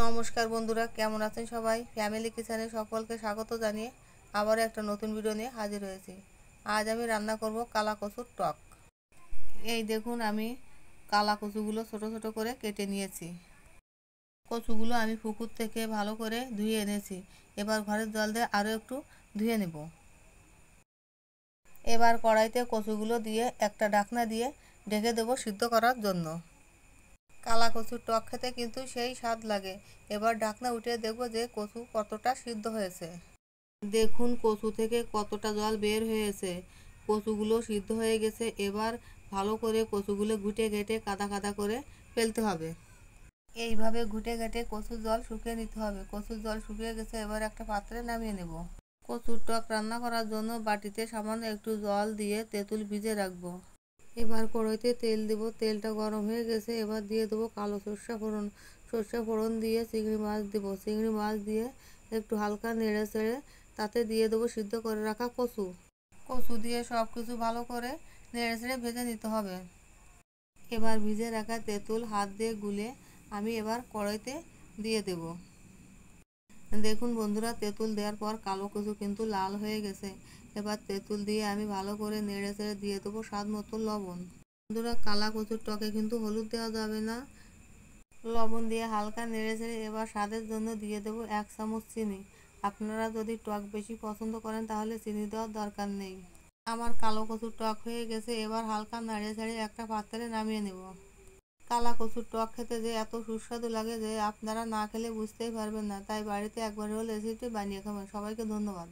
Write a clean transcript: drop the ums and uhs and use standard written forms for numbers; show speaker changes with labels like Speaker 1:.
Speaker 1: নমস্কার বন্ধুরা, কেমন আছেন সবাই? ফ্যামিলি কিচেনে সকলকে স্বাগত জানিয়ে আবারও একটা নতুন ভিডিও নিয়ে হাজির হয়েছি। আজ আমি রান্না করব কালা কচুর টক। এই দেখুন, আমি কালা কচুগুলো ছোট ছোট করে কেটে নিয়েছি। কচুগুলো আমি পুকুর থেকে ভালো করে ধুয়ে এনেছি। এবার ঘরের জল দিয়ে আরও একটু ধুয়ে নেব। এবার কড়াইতে কচুগুলো দিয়ে একটা ঢাকনা দিয়ে ঢেকে দেবো সিদ্ধ করার জন্য। কালা কচুর টক খেতে কিন্তু সেই স্বাদ লাগে। এবার ঢাকনা উঠিয়ে দেখবো যে কচু কতটা সিদ্ধ হয়েছে। দেখুন কচু থেকে কতটা জল বের হয়েছে। কচুগুলো সিদ্ধ হয়ে গেছে। এবার ভালো করে কচুগুলো ঘুটে ঘেটে কাদা কাদা করে ফেলতে হবে। এইভাবে ঘুটে ঘেটে কচুর জল শুকিয়ে নিতে হবে। কচুর জল শুকিয়ে গেছে, এবার একটা পাত্রে নামিয়ে নেব। কচুর টক রান্না করার জন্য বাটিতে সামান্য একটু জল দিয়ে তেঁতুল ভিজে রাখবো। এবার কড়াইতে তেল দেব। তেলটা গরম হয়ে গেছে। এবার দিয়ে দেবো কালো সর্ষে ফোড়ন। সর্ষে ফোড়ন দিয়ে চিংড়ি মাছ দেবো। চিংড়ি মাছ দিয়ে একটু হালকা নেড়ে চেড়ে তাতে দিয়ে দেবো সিদ্ধ করে রাখা কচু। কচু দিয়ে সব কিছু ভালো করে নেড়ে চেড়ে ভেজে নিতে হবে। এবার ভিজে রাখা তেঁতুল হাত দিয়ে গুলে আমি এবার কড়াইতে দিয়ে দেব। দেখুন বন্ধুরা, তেঁতুল দেওয়ার পর কালো কচু কিন্তু লাল হয়ে গেছে। এবার তেঁতুল দিয়ে আমি ভালো করে নেড়ে চেড়ে দিয়ে দেবো স্বাদ মতো লবণ। বন্ধুরা, কালা কচুর টকে কিন্তু হলুদ দেওয়া যাবে না। লবণ দিয়ে হালকা নেড়ে চেড়ে এবার স্বাদের জন্য দিয়ে দেবো 1 চামচ চিনি। আপনারা যদি টক বেশি পছন্দ করেন তাহলে চিনি দেওয়ার দরকার নেই। আমার কালো কচুর টক হয়ে গেছে। এবার হালকা নেড়ে চেড়ে একটা পাত্রে নামিয়ে নেব। কালা কচুর টক খেতে যে এত সুস্বাদু লাগে যে আপনারা না খেলে বুঝতেই পারবেন না। তাই বাড়িতে একবার হলে রেসিপিটি বানিয়ে খাবেন। সবাইকে ধন্যবাদ।